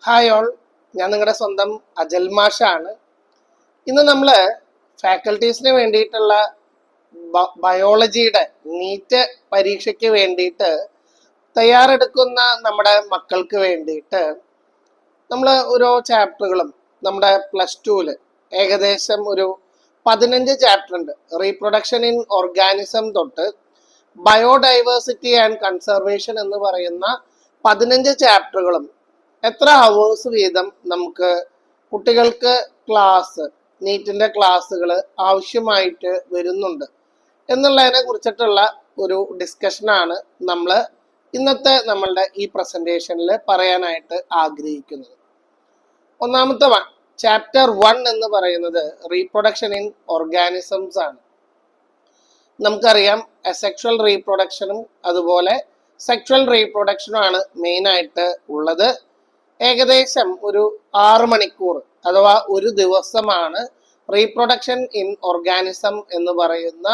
Hi all, ഞാൻ നിങ്ങളുടെ സ്വന്തം അജൽ മാഷാണ്. ഇന്ന് നമ്മൾ ഫാക്കൽറ്റീസിന് വേണ്ടിയിട്ടുള്ള ബയോളജിയുടെ നീറ്റ് പരീക്ഷയ്ക്ക് വേണ്ടിയിട്ട് തയ്യാറെടുക്കുന്ന നമ്മുടെ മക്കൾക്ക് വേണ്ടിയിട്ട് നമ്മൾ ഓരോ ചാപ്റ്ററുകളും നമ്മുടെ +2 ഏകദേശം ഒരു 15 ചാപ്റ്റർ ഉണ്ട്. റീപ്രൊഡക്ഷൻ ഇൻ ഓർഗാനിസം തൊട്ട് ബയോഡൈവേഴ്സിറ്റി ആൻഡ് കൺസർവേഷൻ എന്ന് പറയുന്ന 15 ചാപ്റ്ററുകളും എത്ര അവേഴ്സ് വീതം നമുക്ക് കുട്ടികൾക്ക് നീറ്റിന്റെ ക്ലാസ്സുകൾ ആവശ്യമായിട്ട് വരുന്നുണ്ട് എന്നുള്ളതിനെ കുറിച്ചിട്ടുള്ള ഒരു ഡിസ്കഷനാണ് നമ്മൾ ഇന്നത്തെ നമ്മളുടെ ഈ പ്രസന്റേഷനിൽ പറയാനായിട്ട് ആഗ്രഹിക്കുന്നത്. ഒന്നാമത്തെ ചാപ്റ്റർ 1 എന്ന് പറയുന്നത് റീപ്രൊഡക്ഷൻ ഇൻ ഓർഗാനിസംസ് ആണ്. നമുക്കറിയാം അസെക്ഷൽ റീപ്രൊഡക്ഷനും അതുപോലെ സെക്ഷൽ റീപ്രൊഡക്ഷനും ആണ് മെയിൻ ആയിട്ട് ഉള്ളത്. ഏകദേശം ഒരു 6 മണിക്കൂർ അഥവാ ഒരു ദിവസമാണ് റീപ്രൊഡക്ഷൻ ഇൻ ഓർഗാനിസം എന്ന് പറയുന്ന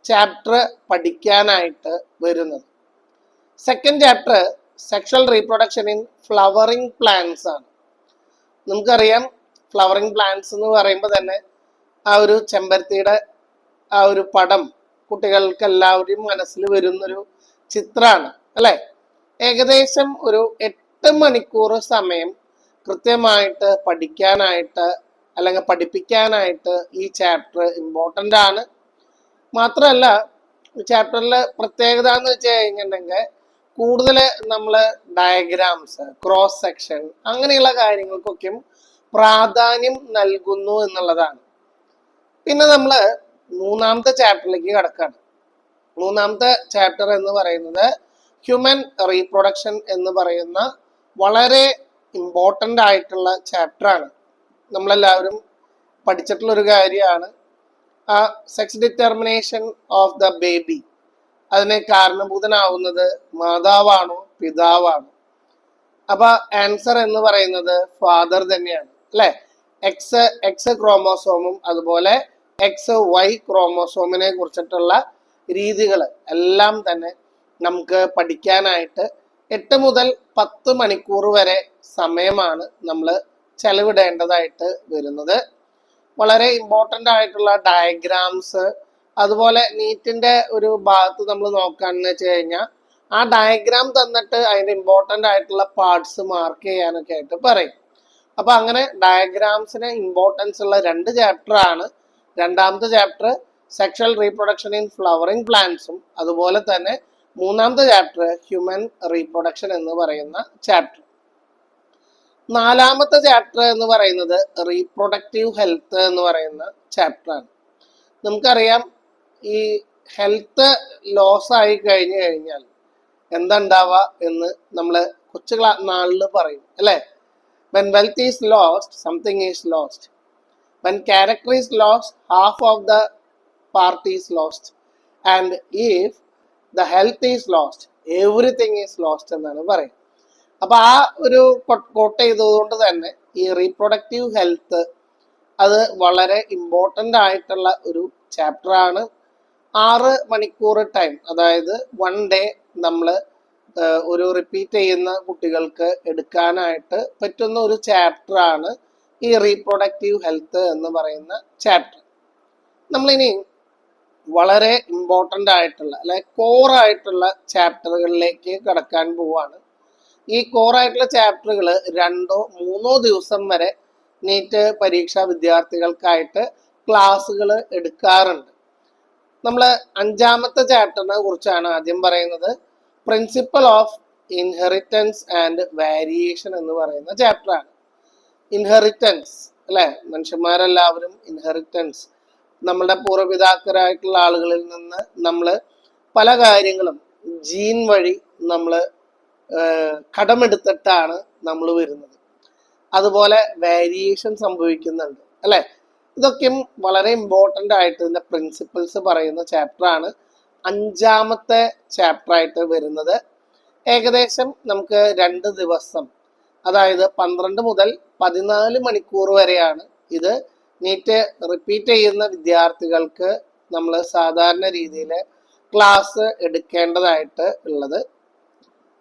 ചാപ്റ്റർ പഠിക്കാനായിട്ട് വരുന്നത്. Second chapter sexual reproduction in flowering plants ആണ്. നമുക്കറിയാം ഫ്ലവറിംഗ് പ്ലാന്റ്സ് എന്ന് പറയുമ്പോൾ തന്നെ ആ ഒരു ചെമ്പരത്തിയുടെ ആ ഒരു പടം കുട്ടികൾക്ക് എല്ലാവരും മനസ്സിൽ വരുന്നൊരു ചിത്രമാണ് അല്ലെ. ഏകദേശം ഒരു 8 മണിക്കൂർ സമയം കൃത്യമായിട്ട് പഠിക്കാനായിട്ട് അല്ലെങ്കിൽ പഠിപ്പിക്കാനായിട്ട് ഈ ചാപ്റ്റർ ഇമ്പോർട്ടൻ്റ് ആണ്. മാത്രമല്ല ചാപ്റ്ററിൽ പ്രത്യേകത എന്ന് വെച്ച് കഴിഞ്ഞിട്ടുണ്ടെങ്കിൽ കൂടുതൽ നമ്മൾ ഡയഗ്രാംസ്, ക്രോസ് സെക്ഷൻ അങ്ങനെയുള്ള കാര്യങ്ങൾക്കൊക്കെ പ്രാധാന്യം നൽകുന്നു എന്നുള്ളതാണ്. പിന്നെ നമ്മൾ മൂന്നാമത്തെ ചാപ്റ്ററിലേക്ക് കടക്കാണ്. മൂന്നാമത്തെ ചാപ്റ്റർ എന്ന് പറയുന്നത് ഹ്യൂമൻ റീപ്രൊഡക്ഷൻ എന്ന് പറയുന്ന വളരെ ഇമ്പോർട്ടൻ്റ് ആയിട്ടുള്ള ചാപ്റ്ററാണ്. നമ്മളെല്ലാവരും പഠിച്ചിട്ടുള്ളൊരു കാര്യമാണ്. ആ sex determination of the baby, അതിനെ കാരണഭൂതനാവുന്നത് മാതാവാണോ പിതാവാണോ? അപ്പൊ ആൻസർ എന്ന് പറയുന്നത് ഫാദർ തന്നെയാണ് അല്ലെ. എക്സ് ക്രോമോസോമും അതുപോലെ XY ക്രോമോസോമിനെ കുറിച്ചിട്ടുള്ള രീതികൾ എല്ലാം തന്നെ നമുക്ക് പഠിക്കാനായിട്ട് 8 മുതൽ 10 മണിക്കൂർ വരെ സമയമാണ് നമ്മൾ ചെലവിടേണ്ടതായിട്ട് വരുന്നത്. വളരെ ഇമ്പോർട്ടൻ്റ് ആയിട്ടുള്ള ഡയഗ്രാംസ്, അതുപോലെ നീറ്റിന്റെ ഒരു ഭാഗത്ത് നമ്മൾ നോക്കാന്ന് വെച്ച് കഴിഞ്ഞാൽ ആ ഡയഗ്രാം തന്നിട്ട് അതിന്റെ ഇമ്പോർട്ടൻ്റ് ആയിട്ടുള്ള പാർട്സ് മാർക്ക് ചെയ്യാനൊക്കെ ആയിട്ട് പറയും. അപ്പൊ അങ്ങനെ ഡയഗ്രാംസിന് ഇമ്പോർട്ടൻസ് ഉള്ള 2 ചാപ്റ്റർ ആണ്. രണ്ടാമത്തെ chapter sexual reproduction in flowering പ്ലാന്റ്സും അതുപോലെ തന്നെ മൂന്നാമത്തെ ചാപ്റ്റർ ഹ്യൂമൻ റീപ്രൊഡക്ഷൻ എന്ന് പറയുന്ന ചാപ്റ്റർ. നാലാമത്തെ ചാപ്റ്റർ എന്ന് പറയുന്നത് റീപ്രൊഡക്റ്റീവ് ഹെൽത്ത് എന്ന് പറയുന്ന ചാപ്റ്റർ ആണ്. നമുക്കറിയാം ഈ ഹെൽത്ത് ലോസ് ആയി കഴിഞ്ഞു കഴിഞ്ഞാൽ എന്താ ഉണ്ടാവുക എന്ന് നമ്മൾ കൊച്ചു നാളിൽ പറയും അല്ലെ. When wealth is lost, something is lost. When character is lost, half of the part is lost. And if the health is lost, everything is lost എന്നാണ് പറയുന്നത്. അപ്പൊ ആ ഒരു കോട്ട് ചെയ്തതുകൊണ്ട് തന്നെ ഈ റീപ്രൊഡക്റ്റീവ് ഹെൽത്ത് അത് വളരെ ഇമ്പോർട്ടൻ്റ് ആയിട്ടുള്ള ഒരു ചാപ്റ്റർ ആണ്. 6 മണിക്കൂർ ടൈം, അതായത് 1 ഡേ നമ്മൾ ഒരു റിപ്പീറ്റ് ചെയ്യുന്ന കുട്ടികൾക്ക് എടുക്കാനായിട്ട് പറ്റുന്ന ഒരു ചാപ്റ്റർ ആണ് ഈ റീപ്രൊഡക്റ്റീവ് ഹെൽത്ത് എന്ന് പറയുന്ന ചാപ്റ്റർ. നമ്മളിനി വളരെ ഇമ്പോർട്ടൻ്റ് ആയിട്ടുള്ള അല്ലെ കോർ ആയിട്ടുള്ള ചാപ്റ്ററുകളിലേക്ക് കടക്കാൻ പോവാണ്. ഈ കോറായിട്ടുള്ള ചാപ്റ്ററുകൾ 2-3 ദിവസം വരെ നീറ്റ് പരീക്ഷാ വിദ്യാർത്ഥികൾക്കായിട്ട് ക്ലാസ്സുകൾ എടുക്കാറുണ്ട്. നമ്മൾ 5ാമത്തെ ചാപ്റ്ററിനെ കുറിച്ചാണ് ആദ്യം പറയുന്നത്. Principal of inheritance and variation എന്ന് പറയുന്ന ചാപ്റ്ററാണ്. ഇൻഹെറിറ്റൻസ് അല്ലെ, മനുഷ്യന്മാരെല്ലാവരും ഇൻഹെറിറ്റൻസ്, നമ്മുടെ പൂർവ്വപിതാക്കരായിട്ടുള്ള ആളുകളിൽ നിന്ന് നമ്മൾ പല കാര്യങ്ങളും ജീൻ വഴി നമ്മൾ കടമെടുത്തിട്ടാണ് നമ്മൾ വരുന്നത്. അതുപോലെ വേരിയേഷൻ സംഭവിക്കുന്നുണ്ട് അല്ലെ. ഇതൊക്കെയും വളരെ ഇമ്പോർട്ടൻ്റ് ആയിട്ട് ഇതിന്റെ പ്രിൻസിപ്പിൾസ് പറയുന്ന ചാപ്റ്ററാണ് 5ാമത്തെ ചാപ്റ്റർ ആയിട്ട് വരുന്നത്. ഏകദേശം നമുക്ക് 2 ദിവസം, അതായത് 12 മുതൽ 14 മണിക്കൂർ വരെയാണ് ഇത് നീറ്റ് റിപ്പീറ്റ് ചെയ്യുന്ന വിദ്യാർത്ഥികൾക്ക് നമ്മൾ സാധാരണ രീതിയിൽ ക്ലാസ് എടുക്കേണ്ടതായിട്ട് ഉള്ളത്.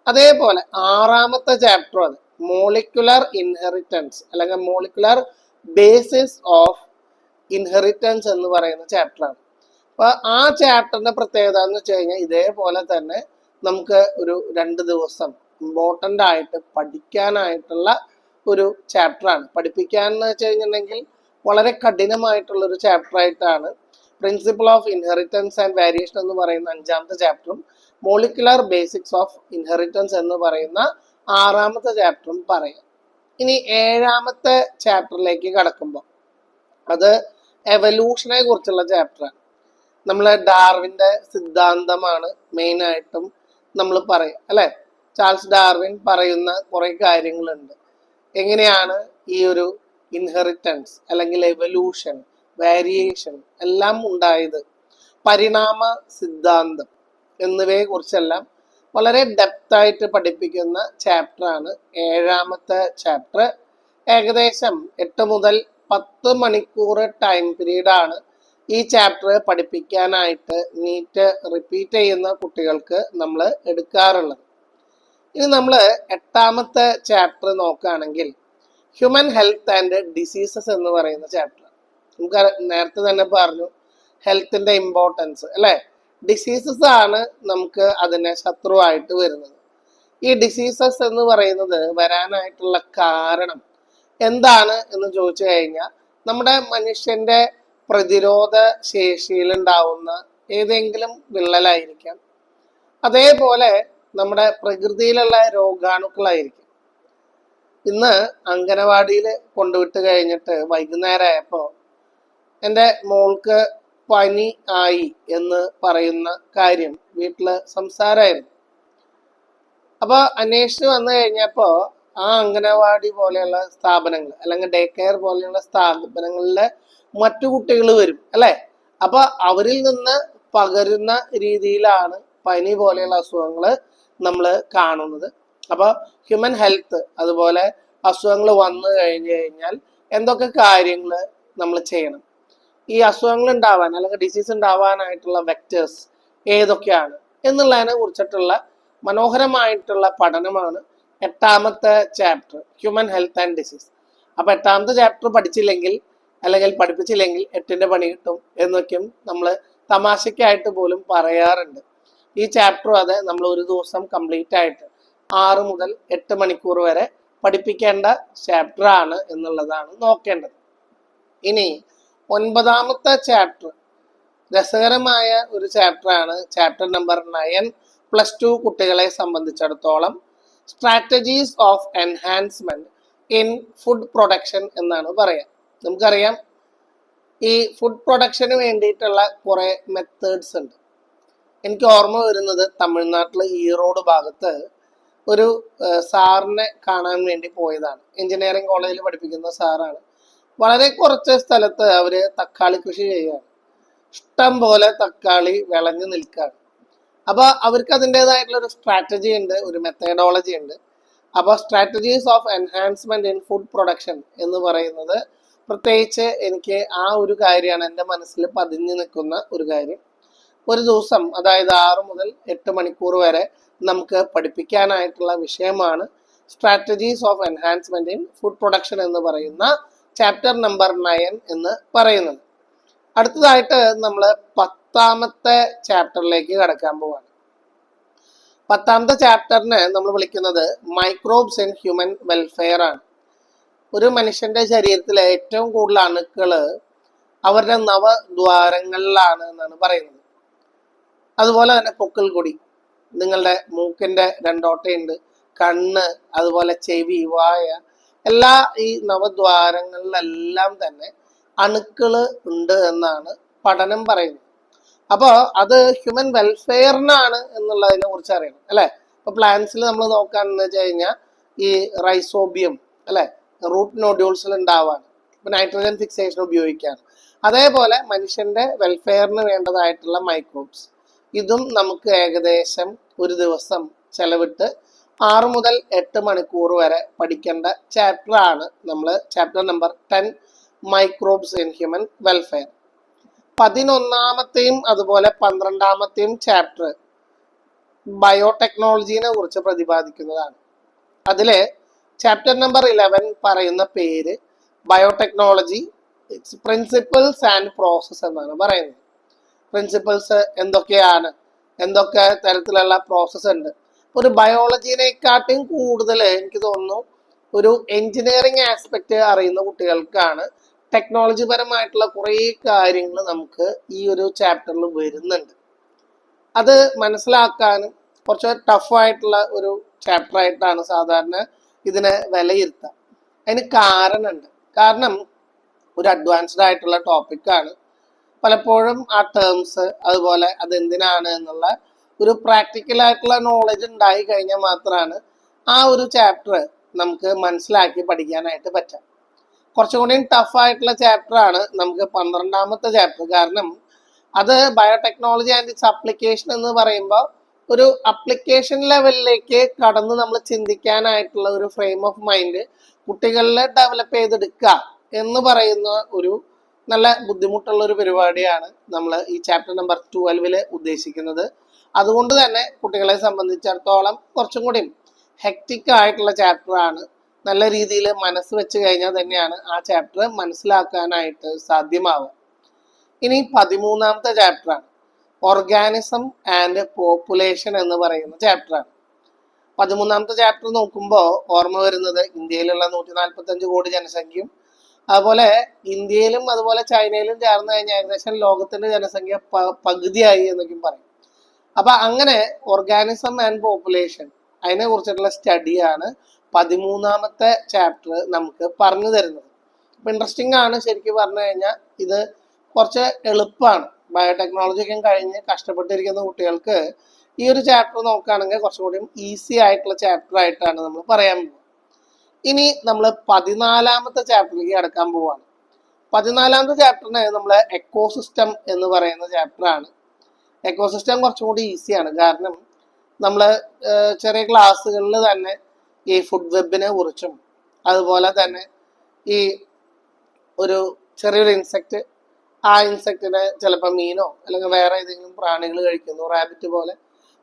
അതേപോലെ 6ാമത്തെ ചാപ്റ്റർ, മോളിക്കുലർ ഇൻഹെറിറ്റൻസ് അല്ലെങ്കിൽ മോളിക്കുലർ ബേസിസ് ഓഫ് ഇൻഹെറിറ്റൻസ് എന്ന് പറയുന്ന ചാപ്റ്ററാണ്. അപ്പൊ ആ ചാപ്റ്ററിന്റെ പ്രത്യേകത എന്ന് വെച്ച് കഴിഞ്ഞാൽ ഇതേപോലെ തന്നെ നമുക്ക് ഒരു 2 ദിവസം ഇമ്പോർട്ടൻ്റ് ആയിട്ട് പഠിക്കാനായിട്ടുള്ള ഒരു ചാപ്റ്ററാണ്. പഠിപ്പിക്കാൻ എന്ന് വെച്ച് കഴിഞ്ഞിട്ടുണ്ടെങ്കിൽ വളരെ കഠിനമായിട്ടുള്ള ഒരു ചാപ്റ്റർ ആയിട്ടാണ് principle of inheritance and variation എന്ന് പറയുന്ന 5ാമത്തെ ചാപ്റ്ററും മോളിക്കുലർ ബേസിക്സ് ഓഫ് ഇൻഹെറിറ്റൻസ് എന്ന് പറയുന്ന 6ാമത്തെ ചാപ്റ്ററും പറയാം. ഇനി 7ാമത്തെ ചാപ്റ്ററിലേക്ക് കടക്കുമ്പോൾ അത് എവല്യൂഷനെ കുറിച്ചുള്ള ചാപ്റ്ററാണ്. നമ്മൾ ഡാർവിൻ്റെ സിദ്ധാന്തമാണ് മെയിനായിട്ടും നമ്മൾ പറയുക അല്ലേ. ചാൾസ് ഡാർവിൻ പറയുന്ന കുറേ കാര്യങ്ങളുണ്ട്. എങ്ങനെയാണ് ഈ ഒരു ഇൻഹെറിറ്റൻസ് അല്ലെങ്കിൽ എവല്യൂഷൻ, വേരിയേഷൻ എല്ലാം ഉണ്ടായത്, പരിണാമ സിദ്ധാന്തം എന്നിവയെ കുറിച്ചെല്ലാം വളരെ ഡെപ്തായിട്ട് പഠിപ്പിക്കുന്ന ചാപ്റ്ററാണ് 7ാമത്തെ ചാപ്റ്റർ. ഏകദേശം 8 മുതൽ 10 മണിക്കൂർ ടൈം പീരീഡാണ് ഈ ചാപ്റ്റർ പഠിപ്പിക്കാനായിട്ട് നീറ്റ് റിപ്പീറ്റ് ചെയ്യുന്ന കുട്ടികൾക്ക് നമ്മൾ എടുക്കാറുള്ളത്. ഇനി നമ്മൾ 8ാമത്തെ ചാപ്റ്റർ നോക്കുകയാണെങ്കിൽ ഹ്യൂമൻ ഹെൽത്ത് ആൻഡ് ഡിസീസസ് എന്ന് പറയുന്ന ചാപ്റ്റർ. നമുക്ക് നേരത്തെ തന്നെ പറഞ്ഞു ഹെൽത്തിന്റെ ഇമ്പോർട്ടൻസ് അല്ലെ. ഡിസീസസ് ആണ് നമുക്ക് അതിനെ ശത്രുവായിട്ട് വരുന്നത്. ഈ ഡിസീസസ് എന്ന് പറയുന്നത് വരാനായിട്ടുള്ള കാരണം എന്താണ് എന്ന് ചോദിച്ചു കഴിഞ്ഞാൽ നമ്മുടെ മനുഷ്യന്റെ പ്രതിരോധ ശേഷിയിൽ ഉണ്ടാവുന്ന ഏതെങ്കിലും വിള്ളലായിരിക്കാം, അതേപോലെ നമ്മുടെ പ്രകൃതിയിലുള്ള രോഗാണുക്കളായിരിക്കും. ഇന്ന് അംഗനവാടിയിൽ കൊണ്ടുവിട്ട് കഴിഞ്ഞിട്ട് വൈകുന്നേരമായപ്പോൾ എൻ്റെ മോൾക്ക് പനി ആയി എന്ന് പറയുന്ന കാര്യം വീട്ടിൽ സംസാരമായിരുന്നു. അപ്പോൾ അന്വേഷിച്ച് വന്നു കഴിഞ്ഞപ്പോൾ ആ അംഗനവാടി പോലെയുള്ള സ്ഥാപനങ്ങൾ അല്ലെങ്കിൽ ഡേ കെയർ പോലെയുള്ള സ്ഥാപനങ്ങളിലെ മറ്റു കുട്ടികൾ വരും അല്ലേ. അപ്പൊ അവരിൽ നിന്ന് പകരുന്ന രീതിയിലാണ് പനി പോലെയുള്ള അസുഖങ്ങൾ നമ്മൾ കാണുന്നത്. അപ്പൊ ഹ്യൂമൻ ഹെൽത്ത് അതുപോലെ അസുഖങ്ങൾ വന്നു കഴിഞ്ഞു കഴിഞ്ഞാൽ എന്തൊക്കെ കാര്യങ്ങൾ നമ്മൾ ചെയ്യണം, ഈ അസുഖങ്ങൾ ഉണ്ടാവാൻ അല്ലെങ്കിൽ ഡിസീസ് ഉണ്ടാവാനായിട്ടുള്ള വെക്ടേഴ്സ് ഏതൊക്കെയാണ് എന്നുള്ളതിനെ കുറിച്ചിട്ടുള്ള മനോഹരമായിട്ടുള്ള പഠനമാണ് 8ാമത്തെ chapter human health and disease. അപ്പൊ 8ാമത്തെ ചാപ്റ്റർ പഠിച്ചില്ലെങ്കിൽ അല്ലെങ്കിൽ പഠിപ്പിച്ചില്ലെങ്കിൽ 8ന്റെ പണി കിട്ടും എന്നൊക്കെയും നമ്മൾ തമാശയ്ക്കായിട്ട് പോലും പറയാറുണ്ട്. ഈ ചാപ്റ്റർ അതെ നമ്മൾ ഒരു ദിവസം കംപ്ലീറ്റ് ആയിട്ട് 6 മുതൽ 8 മണിക്കൂർ വരെ പഠിപ്പിക്കേണ്ട ചാപ്റ്റർ ആണ് എന്നുള്ളതാണ് നോക്കേണ്ടത്. ഇനി 9ാമത്തെ ചാപ്റ്റർ രസകരമായ ഒരു ചാപ്റ്ററാണ്. ചാപ്റ്റർ നമ്പർ 9 +2 കുട്ടികളെ സംബന്ധിച്ചിടത്തോളം strategies of enhancement in food production എന്നാണ് പറയാം. നമുക്കറിയാം ഈ ഫുഡ് പ്രൊഡക്ഷന് വേണ്ടിയിട്ടുള്ള കുറേ മെത്തേഡ്സ് ഉണ്ട്. എനിക്ക് ഓർമ്മ വരുന്നത് തമിഴ്നാട്ടിലെ ഈറോഡ് ഭാഗത്ത് ഒരു സാറിനെ കാണാൻ വേണ്ടി പോയതാണ്. എഞ്ചിനീയറിംഗ് കോളേജിൽ പഠിപ്പിക്കുന്ന സാറാണ്. വളരെ കുറച്ച് സ്ഥലത്ത് അവര് തക്കാളി കൃഷി ചെയ്യുകയാണ്. ഇഷ്ടം പോലെ തക്കാളി വിളഞ്ഞു നിൽക്കുകയാണ്. അപ്പൊ അവർക്ക് അതിൻ്റെതായിട്ടുള്ള ഒരു സ്ട്രാറ്റജി ഉണ്ട്, ഒരു മെത്തേഡോളജി ഉണ്ട്. അപ്പോൾ strategies of enhancement in food production എന്ന് പറയുന്നത് പ്രത്യേകിച്ച് എനിക്ക് ആ ഒരു കാര്യമാണ് എൻ്റെ മനസ്സിൽ പതിഞ്ഞു നിൽക്കുന്ന ഒരു കാര്യം. ഒരു ദിവസം അതായത് 6 മുതൽ 8 മണിക്കൂർ വരെ നമുക്ക് പഠിപ്പിക്കാനായിട്ടുള്ള വിഷയമാണ് strategies of enhancement in food production എന്ന് പറയുന്ന ചാപ്റ്റർ നമ്പർ 9 എന്ന് പറയുന്നത്. അടുത്തതായിട്ട് നമ്മൾ 10ാമത്തെ ചാപ്റ്ററിലേക്ക് കടക്കാൻ പോവാണ്. 10ാമത്തെ ചാപ്റ്ററിനെ നമ്മൾ വിളിക്കുന്നത് മൈക്രോബ്സ് ഇൻ ഹ്യൂമൻ വെൽഫെയർ ആണ്. ഒരു മനുഷ്യന്റെ ശരീരത്തിലെ ഏറ്റവും കൂടുതൽ അണുക്കള് അവരുടെ നവദ്വാരങ്ങളിലാണ് എന്നാണ് പറയുന്നത്. അതുപോലെ തന്നെ പൊക്കിൾ കൊടി, നിങ്ങളുടെ മൂക്കിന്റെ 2 ഓട്ടയുണ്ട്, കണ്ണ്, അതുപോലെ ചെവി, വായ, എല്ലാ ഈ നവദ്വാരങ്ങളിലെല്ലാം തന്നെ അണുക്കള് ഉണ്ട് എന്നാണ് പഠനം പറയുന്നത്. അപ്പോൾ അത് ഹ്യൂമൻ വെൽഫെയറിനാണ് എന്നുള്ളതിനെ കുറിച്ച് അറിയണം അല്ലെ. ഇപ്പൊ പ്ലാന്റ്സിൽ നമ്മൾ നോക്കാന്ന് വെച്ച് കഴിഞ്ഞാൽ ഈ റൈസോബിയം അല്ലെ, റൂട്ട് നോഡ്യൂൾസിൽ ഉണ്ടാവാണ്, ഇപ്പൊ നൈട്രജൻ ഫിക്സേഷൻ ഉപയോഗിക്കാണ്. അതേപോലെ മനുഷ്യന്റെ വെൽഫെയറിന് വേണ്ടതായിട്ടുള്ള മൈക്രോബ്സ്, ഇതും നമുക്ക് ഏകദേശം ഒരു ദിവസം ചെലവിട്ട് 6 മുതൽ 8 മണിക്കൂർ വരെ പഠിക്കേണ്ട ചാപ്റ്റർ ആണ് നമ്മൾ chapter number 10 microbes in human welfare. 11ാമത്തെയും അതുപോലെ 12ാമത്തെയും ചാപ്റ്റർ ബയോടെക്നോളജീനെ കുറിച്ച് പ്രതിപാദിക്കുന്നതാണ്. അതില് ചാപ്റ്റർ നമ്പർ 11 പറയുന്ന പേര് biotechnology, it's principles and process എന്നാണ് പറയുന്നത്. പ്രിൻസിപ്പിൾസ് എന്തൊക്കെയാണ്, എന്തൊക്കെ തരത്തിലുള്ള പ്രോസസ്സ് ഉണ്ട്. ഒരു ബയോളജിനെക്കാട്ടും കൂടുതൽ എനിക്ക് തോന്നുന്നു ഒരു എഞ്ചിനീയറിംഗ് ആസ്പെക്ട് അറിയുന്ന കുട്ടികൾക്കാണ് ടെക്നോളജി പരമായിട്ടുള്ള കുറേ കാര്യങ്ങൾ നമുക്ക് ഈ ഒരു ചാപ്റ്ററിൽ വരുന്നുണ്ട്. അത് മനസ്സിലാക്കാനും കുറച്ച് ടഫായിട്ടുള്ള ഒരു ചാപ്റ്റർ ആയിട്ടാണ് സാധാരണ ഇതിനെ വിലയിരുത്തുക. അതിന് കാരണമുണ്ട്. കാരണം ഒരു അഡ്വാൻസ്ഡ് ആയിട്ടുള്ള ടോപ്പിക്കാണ്. പലപ്പോഴും ആ ടേംസ് അതുപോലെ അതെന്തിനാണ് എന്നുള്ള ഒരു പ്രാക്ടിക്കൽ ആയിട്ടുള്ള നോളജ് ഉണ്ടായി കഴിഞ്ഞാൽ മാത്രമാണ് ആ ഒരു ചാപ്റ്റർ നമുക്ക് മനസ്സിലാക്കി പഠിക്കാനായിട്ട് പറ്റുക. കുറച്ചുകൂടി ടഫായിട്ടുള്ള ചാപ്റ്റർ ആണ് നമുക്ക് 12ാമത്തെ ചാപ്റ്റർ. കാരണം അത് ബയോടെക്നോളജി ആൻഡ് ഇറ്റ്സ് അപ്ലിക്കേഷൻ എന്ന് പറയുമ്പോൾ ഒരു അപ്ലിക്കേഷൻ ലെവലിലേക്ക് കടന്ന് നമ്മൾ ചിന്തിക്കാനായിട്ടുള്ള ഒരു ഫ്രെയിം ഓഫ് മൈൻഡ് കുട്ടികളിൽ ഡെവലപ്പ് ചെയ്തെടുക്കുക എന്ന് പറയുന്ന ഒരു നല്ല ബുദ്ധിമുട്ടുള്ള ഒരു പരിപാടിയാണ് നമ്മൾ ഈ ചാപ്റ്റർ നമ്പർ 12 ഉദ്ദേശിക്കുന്നത്. അതുകൊണ്ട് തന്നെ കുട്ടികളെ സംബന്ധിച്ചിടത്തോളം കുറച്ചും കൂടി ഹെക്റ്റിക് ആയിട്ടുള്ള ചാപ്റ്റർ ആണ്. നല്ല രീതിയിൽ മനസ്സ് വെച്ച് കഴിഞ്ഞാൽ തന്നെയാണ് ആ ചാപ്റ്റർ മനസ്സിലാക്കാനായിട്ട് സാധ്യമാവുക. ഇനി 13ാമത്തെ ചാപ്റ്ററാണ് ഓർഗാനിസം ആൻഡ് പോപ്പുലേഷൻ എന്ന് പറയുന്ന ചാപ്റ്ററാണ്. 13ാമത്തെ ചാപ്റ്റർ നോക്കുമ്പോൾ ഓർമ്മ വരുന്നത് ഇന്ത്യയിലുള്ള 145 കോടി ജനസംഖ്യയും അതുപോലെ ഇന്ത്യയിലും അതുപോലെ ചൈനയിലും ചേർന്ന് കഴിഞ്ഞാൽ ഏകദേശം ലോകത്തിന്റെ ജനസംഖ്യ പകുതിയായി എന്നൊക്കെയും പറയും. അപ്പൊ അങ്ങനെ ഓർഗാനിസം ആൻഡ് പോപ്പുലേഷൻ അതിനെ കുറിച്ചിട്ടുള്ള സ്റ്റഡിയാണ് 13ാമത്തെ ചാപ്റ്റർ നമുക്ക് പറഞ്ഞു തരുന്നത്. അപ്പൊ ഇൻട്രസ്റ്റിംഗ് ആണ്. ശരിക്കും പറഞ്ഞു കഴിഞ്ഞാൽ ഇത് കുറച്ച് എളുപ്പമാണ്. ബയോടെക്നോളജിക്കും കഴിഞ്ഞ് കഷ്ടപ്പെട്ടിരിക്കുന്ന കുട്ടികൾക്ക് ഈ ഒരു ചാപ്റ്റർ നോക്കുകയാണെങ്കിൽ കുറച്ചും കൂടി ഈസി ആയിട്ടുള്ള ചാപ്റ്റർ ആയിട്ടാണ് നമ്മൾ പറയാൻ പോകുന്നത്. ഇനി നമ്മൾ 14ാമത്തെ ചാപ്റ്ററിലേക്ക് കടക്കാൻ പോവാണ്. 14ാമത്തെ ചാപ്റ്ററിന് നമ്മൾ എക്കോസിസ്റ്റം എന്ന് പറയുന്ന ചാപ്റ്ററാണ്. എക്കോസിസ്റ്റം കുറച്ചും കൂടി ഈസിയാണ്. കാരണം നമ്മൾ ചെറിയ ക്ലാസ്സുകളിൽ തന്നെ ഈ ഫുഡ് വെബിനെ കുറിച്ചും അതുപോലെ തന്നെ ഈ ഒരു ചെറിയൊരു ഇൻസെക്റ്റ്, ആ ഇൻസെക്റ്റിനെ ചിലപ്പോൾ മീനോ അല്ലെങ്കിൽ വേറെ ഏതെങ്കിലും പ്രാണികൾ കഴിക്കുന്നു, റാബിറ്റ് പോലെ,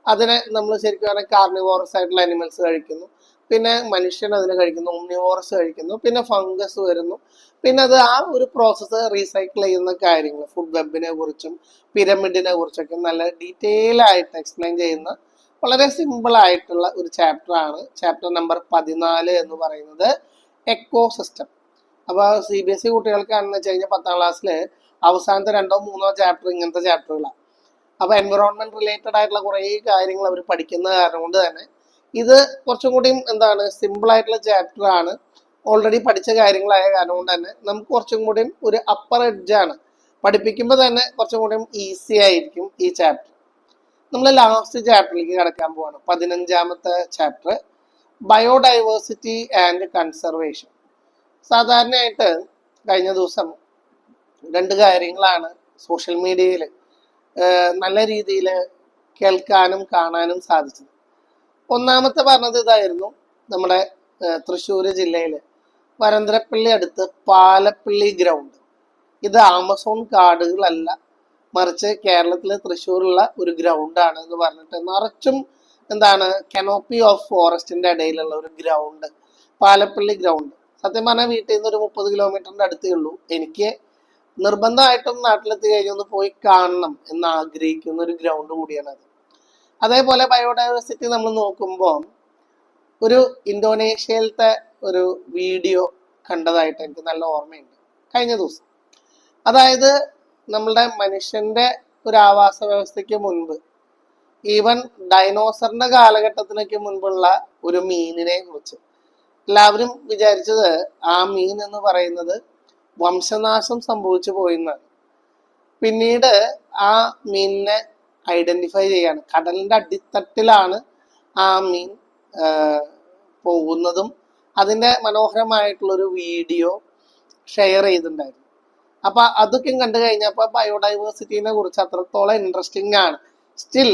അതിനെ നമ്മൾ ശരിക്കും പറഞ്ഞാൽ കാർണിവോറസ് ആയിട്ടുള്ള അനിമൽസ് കഴിക്കുന്നു, പിന്നെ മനുഷ്യൻ അതിനെ കഴിക്കുന്നു, ഒംനിവോറസ് കഴിക്കുന്നു, പിന്നെ ഫംഗസ് വരുന്നു, പിന്നെ അത് ആ ഒരു പ്രോസസ്സ് റീസൈക്കിൾ ചെയ്യുന്ന കാര്യങ്ങൾ ഫുഡ് വെബിനെ കുറിച്ചും പിരമിഡിനെ കുറിച്ചൊക്കെ നല്ല ഡീറ്റെയിൽ ആയിട്ട് എക്സ്പ്ലെയിൻ ചെയ്യുന്ന വളരെ സിമ്പിൾ ആയിട്ടുള്ള ഒരു ചാപ്റ്റർ ആണ് ചാപ്റ്റർ നമ്പർ 14 എന്ന് പറയുന്നത് എക്കോസിസ്റ്റം. അപ്പോൾ CBSE കുട്ടികൾക്കാണെന്ന് വെച്ച് കഴിഞ്ഞാൽ 10ാം ക്ലാസ്സിൽ അവസാനത്തെ 2ഓ 3ഓ ചാപ്റ്റർ ഇങ്ങനത്തെ ചാപ്റ്ററുകളാണ്. അപ്പോൾ എൻവറോൺമെന്റ് റിലേറ്റഡ് ആയിട്ടുള്ള കുറേ കാര്യങ്ങൾ അവർ പഠിക്കുന്ന കാരണം കൊണ്ട് തന്നെ ഇത് കുറച്ചും കൂടിയും എന്താണ് സിമ്പിൾ ആയിട്ടുള്ള ചാപ്റ്റർ ആണ്. ഓൾറെഡി പഠിച്ച കാര്യങ്ങളായ കാരണം കൊണ്ട് തന്നെ നമുക്ക് കുറച്ചും കൂടിയും ഒരു അപ്പർ എഡ്ജാണ്. പഠിപ്പിക്കുമ്പോൾ തന്നെ കുറച്ചും കൂടിയും ഈസി ആയിരിക്കും ഈ ചാപ്റ്റർ. നമ്മൾ ലാസ്റ്റ് ചാപ്റ്ററിലേക്ക് കടക്കാൻ പോവാണ്. 15ാമത്തെ ചാപ്റ്റർ ബയോഡൈവേഴ്സിറ്റി ആൻഡ് കൺസർവേഷൻ. സാധാരണയായിട്ട് കഴിഞ്ഞ ദിവസം 2 കാര്യങ്ങളാണ് സോഷ്യൽ മീഡിയയിൽ നല്ല രീതിയിൽ കേൾക്കാനും കാണാനും സാധിച്ചത്. ഒന്നാമത്തെ പറഞ്ഞത് ഇതായിരുന്നു, നമ്മുടെ തൃശ്ശൂർ ജില്ലയിൽ വരന്തരപ്പള്ളി അടുത്ത് പാലപ്പള്ളി ഗ്രൗണ്ട്. ഇത് ആമസോൺ കാടുകളല്ല, മറിച്ച് കേരളത്തിലെ തൃശ്ശൂരുള്ള ഒരു ഗ്രൗണ്ടാണ് എന്ന് പറഞ്ഞിട്ട് നിറച്ചും എന്താണ് കനോപ്പി ഓഫ് ഫോറസ്റ്റിന്റെ ഇടയിലുള്ള ഒരു ഗ്രൗണ്ട്, പാലപ്പള്ളി ഗ്രൗണ്ട്. സത്യം പറഞ്ഞാൽ വീട്ടിൽ നിന്ന് ഒരു 30 കിലോമീറ്ററിന്റെ അടുത്തേ ഉള്ളൂ. എനിക്ക് നിർബന്ധമായിട്ടും നാട്ടിലെത്തി കഴിഞ്ഞൊന്ന് പോയി കാണണം എന്ന് ആഗ്രഹിക്കുന്ന ഒരു ഗ്രൗണ്ട് കൂടിയാണ് അത്. അതേപോലെ ബയോഡൈവേഴ്സിറ്റി നമ്മൾ നോക്കുമ്പോൾ ഒരു ഇന്തോനേഷ്യയിലത്തെ ഒരു വീഡിയോ കണ്ടതായിട്ട് എനിക്ക് നല്ല ഓർമ്മയുണ്ട് കഴിഞ്ഞ ദിവസം. അതായത് നമ്മളുടെ മനുഷ്യന്റെ ഒരു ആവാസ വ്യവസ്ഥയ്ക്ക് മുൻപ്, ഈവൻ ഡൈനോസറിന്റെ കാലഘട്ടത്തിനൊക്കെ മുൻപുള്ള ഒരു മീനിനെ കുറിച്ച് എല്ലാവരും വിചാരിച്ചത് ആ മീൻ എന്ന് പറയുന്നത് വംശനാശം സംഭവിച്ചു പോയെന്നാണ്. പിന്നീട് ആ മീനിനെ ഐഡന്റിഫൈ ചെയ്യാണ്. കടലിന്റെ അടിത്തട്ടിലാണ് ആ മീൻ പോകുന്നതും അതിന്റെ മനോഹരമായിട്ടുള്ളൊരു വീഡിയോ ഷെയർ ചെയ്തിട്ടുണ്ടായിരുന്നു. അപ്പൊ അതൊക്കെ കണ്ടു കഴിഞ്ഞപ്പോൾ ബയോഡൈവേഴ്സിറ്റിനെ കുറിച്ച് അത്രത്തോളം ഇൻട്രസ്റ്റിംഗ് ആണ്. സ്റ്റിൽ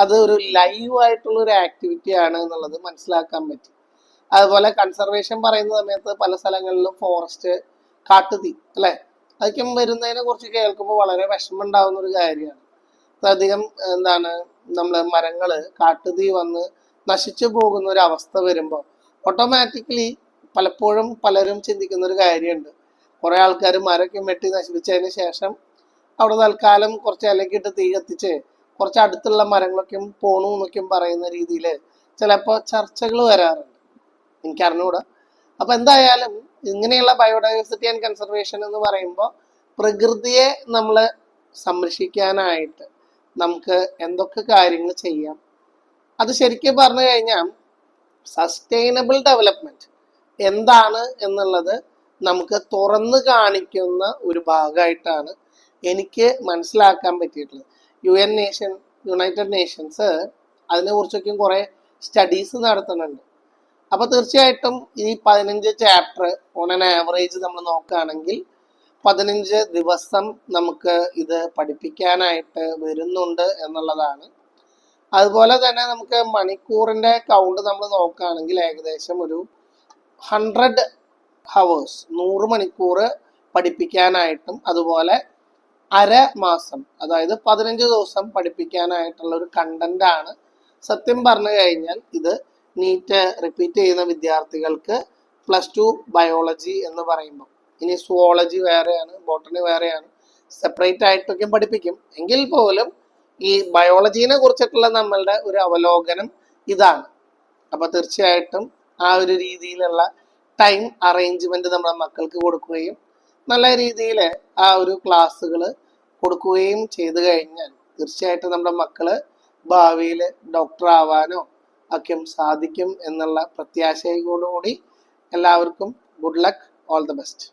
അത് ഒരു ലൈവ് ആയിട്ടുള്ള ഒരു ആക്ടിവിറ്റി ആണ് എന്നുള്ളത് മനസ്സിലാക്കാൻ പറ്റി. അതുപോലെ കൺസർവേഷൻ പറയുന്ന സമയത്ത് പല സ്ഥലങ്ങളിലും ഫോറസ്റ്റ്, കാട്ടുതീ അല്ലെ, അതൊക്കെ വരുന്നതിനെ കുറിച്ച് കേൾക്കുമ്പോൾ വളരെ വിഷമം ഉണ്ടാകുന്ന ഒരു കാര്യമാണ്. അധികം എന്താണ് നമ്മള് മരങ്ങള് കാട്ടുതീ വന്ന് നശിച്ചു പോകുന്ന ഒരു അവസ്ഥ വരുമ്പോൾ ഓട്ടോമാറ്റിക്കലി പലപ്പോഴും പലരും ചിന്തിക്കുന്ന ഒരു കാര്യമുണ്ട്. കുറെ ആൾക്കാർ മരമൊക്കെ വെട്ടി നശിപ്പിച്ചതിന് ശേഷം അവിടെ തൽക്കാലം കുറച്ച് ഇലയൊക്കെ ഇട്ട് തീ കത്തിച്ച് കുറച്ച് അടുത്തുള്ള മരങ്ങളൊക്കെ പോണു എന്നൊക്കെയും പറയുന്ന രീതിയിൽ ചിലപ്പോൾ ചർച്ചകൾ വരാറുണ്ട്. എനിക്കറിഞ്ഞൂടാ. അപ്പൊ എന്തായാലും ഇങ്ങനെയുള്ള ബയോഡൈവേഴ്സിറ്റി ആൻഡ് കൺസർവേഷൻ എന്ന് പറയുമ്പോൾ പ്രകൃതിയെ നമ്മൾ സംരക്ഷിക്കാനായിട്ട് നമുക്ക് എന്തൊക്കെ കാര്യങ്ങൾ ചെയ്യാം, അത് ശരിക്കും പറഞ്ഞു കഴിഞ്ഞാൽ സസ്റ്റൈനബിൾ ഡെവലപ്മെന്റ് എന്താണ് എന്നുള്ളത് നമുക്ക് തുറന്നു കാണിക്കുന്ന ഒരു ഭാഗമായിട്ടാണ് എനിക്ക് മനസ്സിലാക്കാൻ പറ്റിയിട്ടുള്ളത്. യുണൈറ്റഡ് നേഷൻസ് അതിനെക്കുറിച്ചൊക്കെ കുറെ സ്റ്റഡീസ് നടത്തുന്നുണ്ട്. അപ്പൊ തീർച്ചയായിട്ടും ഈ 15 ചാപ്റ്റർ ഓൺ ആൻ ആവറേജ് നമ്മൾ നോക്കുകയാണെങ്കിൽ 15 ദിവസം നമുക്ക് ഇത് പഠിപ്പിക്കാനായിട്ട് വരുന്നുണ്ട് എന്നുള്ളതാണ്. അതുപോലെ തന്നെ നമുക്ക് മണിക്കൂറിന്റെ കൗണ്ട് നമ്മൾ നോക്കുകയാണെങ്കിൽ ഏകദേശം ഒരു 100 hours 100 മണിക്കൂർ പഠിപ്പിക്കാനായിട്ടും അതുപോലെ അരമാസം അതായത് 15 ദിവസം പഠിപ്പിക്കാനായിട്ടുള്ള ഒരു കണ്ടന്റ് ആണ്. സത്യം പറഞ്ഞു കഴിഞ്ഞാൽ ഇത് നീറ്റ് റിപ്പീറ്റ് ചെയ്യുന്ന വിദ്യാർത്ഥികൾക്ക് +2 ബയോളജി എന്ന് പറയുമ്പോൾ, ഇനി സുവോളജി വേറെയാണ്, ബോട്ടണി വേറെയാണ്, സെപ്പറേറ്റ് ആയിട്ടൊക്കെ പഠിപ്പിക്കും. എങ്കിൽ പോലും ഈ ബയോളജീനെ കുറിച്ചിട്ടുള്ള നമ്മളുടെ ഒരു അവലോകനം ഇതാണ്. അപ്പൊ തീർച്ചയായിട്ടും ആ ഒരു രീതിയിലുള്ള ടൈം അറേഞ്ച്മെന്റ് നമ്മുടെ മക്കൾക്ക് കൊടുക്കുകയും നല്ല രീതിയിൽ ആ ഒരു ക്ലാസ്സുകൾ കൊടുക്കുകയും ചെയ്തു കഴിഞ്ഞാൽ തീർച്ചയായിട്ടും നമ്മുടെ മക്കള് ഭാവിയിൽ ഡോക്ടർ ആവാനോ ഒക്കെ സാധിക്കും എന്നുള്ള പ്രത്യാശയോടുകൂടി എല്ലാവർക്കും good luck, all the best.